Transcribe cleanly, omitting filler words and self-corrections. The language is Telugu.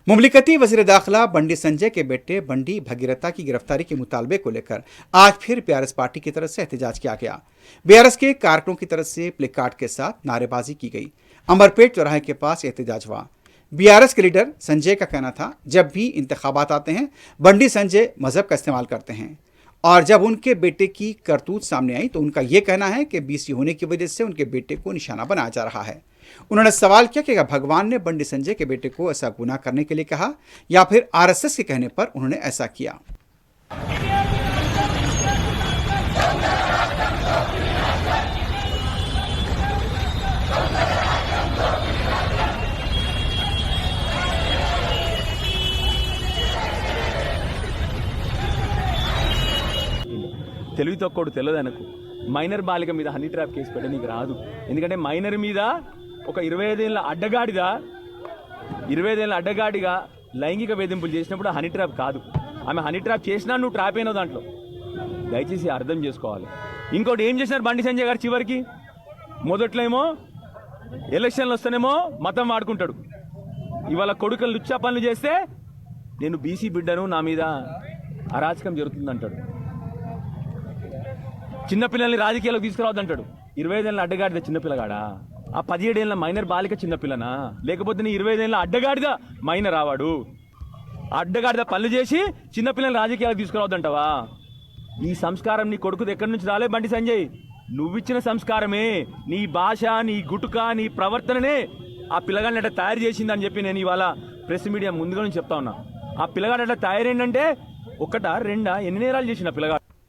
मुमलिकती वज़ीर दाखिला बंडी संजय के बेटे बंडी भगीरथा की गिरफ्तारी के मुतालबे को लेकर आज फिर बीआरएस पार्टी की तरफ से एहतजाज किया गया। बीआरएस के कारकुनों की तरफ से प्लेकार्ड के साथ नारेबाजी की गई। अमरपेट चौराहे के पास एहतजाज हुआ। बीआरएस के लीडर संजय का कहना था, जब भी इंतखाबात आते हैं बंडी संजय मजहब का इस्तेमाल करते हैं, और जब उनके बेटे की करतूत सामने आई तो उनका यह कहना है कि बीसी होने की वजह से उनके बेटे को निशाना बनाया जा रहा है। उन्होंने सवाल किया कि भगवान ने बंडी संजय के बेटे को ऐसा गुनाह करने के लिए कहा या फिर आरएसएस के कहने पर उन्होंने ऐसा किया। తెలివి తక్కువడు తెలియదనకు మైనర్ బాలిక మీద హనీ ట్రాప్ కేసు పెట్టడానికి రాదు. ఎందుకంటే మైనర్ మీద ఒక 25 ఏళ్ల అడ్డగాడిగా లైంగిక వేధింపులు చేసినప్పుడు హనీ ట్రాప్ కాదు. ఆమె హనీ ట్రాప్ చేసినా నువ్వు ట్రాప్ అయినావు దాంట్లో. దయచేసి అర్థం చేసుకోవాలి. ఇంకోటి ఏం చేసినారు బండి సంజయ్ గారు చివరికి? మొదట్లో ఏమో ఎలక్షన్లు వస్తేనేమో మతం వాడుకుంటాడు. ఇవాళ కొడుకులు లుచ్చా పనులు చేస్తే నేను బీసీ బిడ్డను, నా మీద అరాచకం జరుగుతుందంటాడు. చిన్నపిల్లల్ని రాజకీయాలకు తీసుకురావద్దంటాడు. 25 ఏళ్ళ అడ్డగాడిద చిన్నపిల్లగాడా? ఆ 17 ఏళ్ళ మైనర్ బాలిక చిన్నపిల్లనా? లేకపోతే నీ 25 ఏళ్ళ అడ్డగాడిద మైనర్ రావాడు? అడ్డగాడిద పనులు చేసి చిన్నపిల్లల్ని రాజకీయాలకు తీసుకురావద్దంటావా? ఈ సంస్కారం నీ కొడుకుది ఎక్కడి నుంచి రాలే బండి సంజయ్? నువ్విచ్చిన సంస్కారమే, నీ భాష, నీ గుటుక, నీ ప్రవర్తననే ఆ పిల్లగాడిని అట్లా తయారు చేసిందని చెప్పి నేను ఇవాళ ప్రెస్ మీడియా ముందుగా నుంచి చెప్తా ఉన్నా. ఆ పిల్లగాడు అట్లా తయారైందంటే ఒకటా రెండా ఎన్ని నేరాలు చేసిన పిల్లగాడు?